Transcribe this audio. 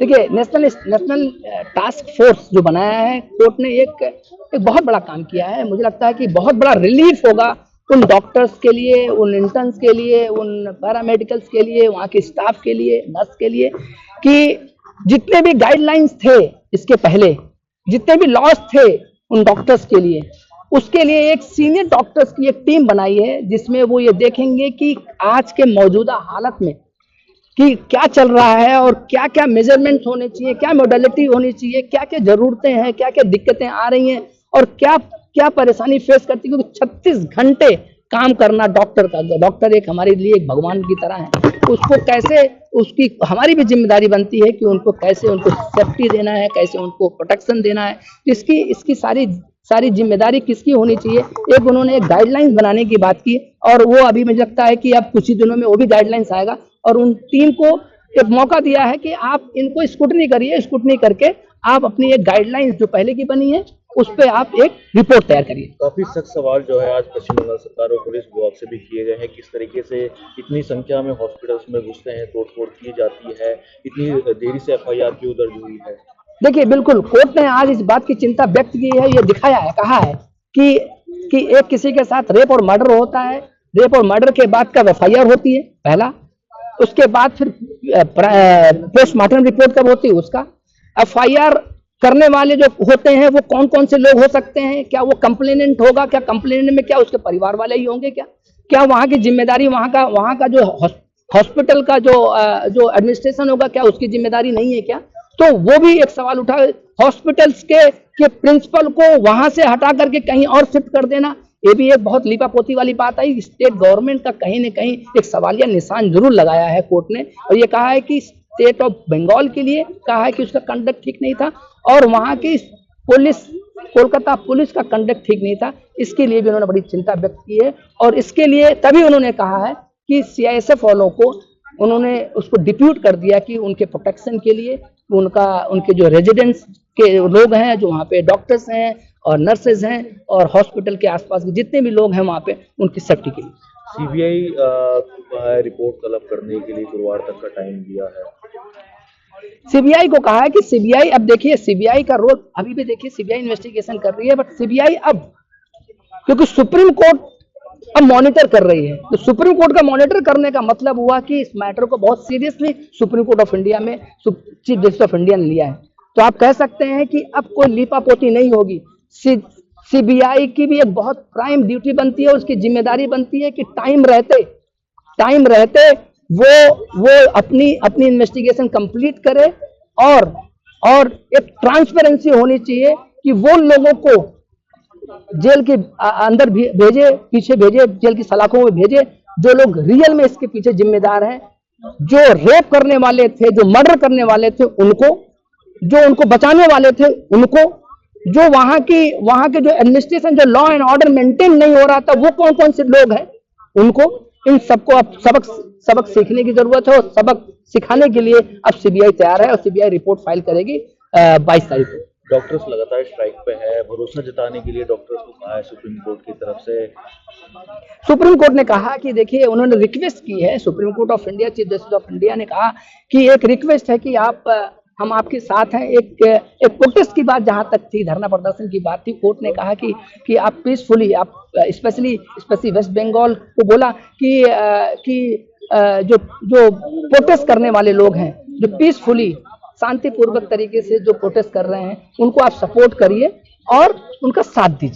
देखिए, national task force जो बनाया है कोर्ट ने, एक बहुत बड़ा काम किया है। मुझे लगता है कि बहुत बड़ा रिलीफ होगा उन डॉक्टर्स के लिए, उन इंटर्न्स के लिए, उन पैरामेडिकल्स के लिए, वहाँ के स्टाफ के लिए, नर्स के लिए, कि जितने भी गाइडलाइंस थे इसके पहले, जितने भी लॉस थे उन डॉक्टर्स के लिए, उसके लिए एक सीनियर डॉक्टर्स की एक टीम बनाई है, जिसमें वो ये देखेंगे कि आज के मौजूदा हालत में कि क्या चल रहा है और क्या क्या मेजरमेंट होने चाहिए, क्या मॉडलिटी होनी चाहिए, क्या क्या जरूरतें हैं, क्या क्या दिक्कतें आ रही हैं और क्या क्या परेशानी फेस करती है। क्योंकि 36 घंटे काम करना डॉक्टर का, डॉक्टर एक हमारे लिए एक भगवान की तरह है। उसको कैसे, उसकी हमारी भी जिम्मेदारी बनती है कि उनको कैसे, उनको सेफ्टी देना है, कैसे उनको प्रोटेक्शन देना है। इसकी इसकी सारी सारी जिम्मेदारी किसकी होनी चाहिए। एक उन्होंने एक गाइडलाइंस बनाने की बात की और वो अभी मुझे लगता है कि अब कुछ ही दिनों में वो भी गाइडलाइंस आएगा और उन टीम को एक मौका दिया है कि आप इनको स्क्रूटनी करिए, स्क्रूटनी करके आप अपनी एक गाइडलाइंस जो पहले की बनी है उस पर आप एक रिपोर्ट तैयार करिए। काफी सख्त सवाल जो है आज पश्चिम बंगाल सरकार और पुलिस विभाग से भी किए गए हैं, किस तरीके से इतनी संख्या में हॉस्पिटल्स में घुसते हैं, तोड़फोड़ की जाती है, इतनी देरी से एफआईआर क्यों दर्ज हुई है। देखिए, बिल्कुल कोर्ट ने आज इस बात की चिंता व्यक्त की है, ये दिखाया है, कहा है कि एक किसी के साथ रेप और मर्डर होता है, रेप और मर्डर के बाद का एफआईआर होती है पहला, उसके बाद फिर पोस्टमार्टम रिपोर्ट कब होती है उसका, एफआईआर करने वाले जो होते हैं वो कौन कौन से लोग हो सकते हैं, क्या वो कंप्लेनेंट होगा, क्या कंप्लेनेंट में क्या उसके परिवार वाले ही होंगे, क्या वहां की जिम्मेदारी, वहां का जो हॉस्पिटल का जो एडमिनिस्ट्रेशन होगा, क्या उसकी जिम्मेदारी नहीं है क्या। तो वो भी एक सवाल उठा, हॉस्पिटल्स के प्रिंसिपल को वहां से हटा करके कहीं और शिफ्ट कर देना, ये भी एक बहुत लीपापोती वाली बात आई। स्टेट गवर्नमेंट का कहीं न कहीं एक सवालिया निशान जरूर लगाया है कोर्ट ने और ये कहा है कि स्टेट ऑफ बंगाल के लिए कहा है कि उसका कंडक्ट ठीक नहीं था और वहां की पुलिस, कोलकाता पुलिस का कंडक्ट ठीक नहीं था। इसके लिए भी उन्होंने बड़ी चिंता व्यक्त की है और इसके लिए तभी उन्होंने कहा है कि सीआईएसएफ वालों को उन्होंने उसको डिप्यूट कर दिया कि उनके प्रोटेक्शन के लिए उनके जो रेजिडेंट्स के लोग हैं, जो वहाँ पे डॉक्टर्स हैं और नर्सेज हैं और हॉस्पिटल के आसपास के जितने भी लोग हैं वहाँ पे, उनकी सेफ्टी के लिए सीबीआई रिपोर्ट तलब करने के लिए गुरुवार तक का टाइम दिया है। सीबीआई को कहा है कि सीबीआई, अब देखिए सीबीआई का रोल अभी भी, देखिए सीबीआई इन्वेस्टिगेशन कर रही है, बट सीबीआई अब क्योंकि सुप्रीम कोर्ट अब मॉनिटर कर रही है, तो सुप्रीम कोर्ट का मॉनिटर करने का मतलब हुआ कि इस मैटर को बहुत seriously supreme court of India में चीफ जस्टिस ऑफ इंडिया ने लिया है। तो आप कह सकते हैं कि अब कोई लीपापोती नहीं होगी। सीबीआई की भी एक बहुत प्राइम ड्यूटी बनती है, उसकी जिम्मेदारी बनती है कि टाइम रहते वो अपनी इन्वेस्टिगेशन कंप्लीट करे और एक ट्रांसपेरेंसी होनी चाहिए कि वो लोगों को जेल के अंदर भेजे, पीछे भेजे, जेल की सलाखों में भेजे जो लोग रियल में इसके पीछे जिम्मेदार हैं, जो रेप करने वाले थे, जो मर्डर करने वाले थे उनको, जो उनको बचाने वाले थे उनको, जो वहां के जो एडमिनिस्ट्रेशन, जो लॉ एंड ऑर्डर मेंटेन नहीं हो रहा था वो कौन कौन से लोग हैं उनको, इन सबको अब सबक सीखने की जरूरत है और सबक सिखाने के लिए अब सीबीआई तैयार है और सीबीआई रिपोर्ट फाइल करेगी 22 तारीख को। डॉक्टर्स लगातार स्ट्राइक पे है, भरोसा जताने के लिए डॉक्टर्स को कहा है सुप्रीम कोर्ट की तरफ से। सुप्रीम कोर्ट ने कहा कि देखिए, उन्होंने रिक्वेस्ट की है, supreme court of India, chief justice of India ने कहा कि एक रिक्वेस्ट है कि हम आपके साथ हैं। एक प्रोटेस्ट की बात जहां तक थी, धरना प्रदर्शन की बात थी, कोर्ट ने कहा कि आप पीसफुली, आप स्पेशली वेस्ट बंगाल को बोला कि जो प्रोटेस्ट करने वाले लोग हैं, जो पीसफुली शांतिपूर्वक तरीके से जो प्रोटेस्ट कर रहे हैं, उनको आप सपोर्ट करिए और उनका साथ दीजिए।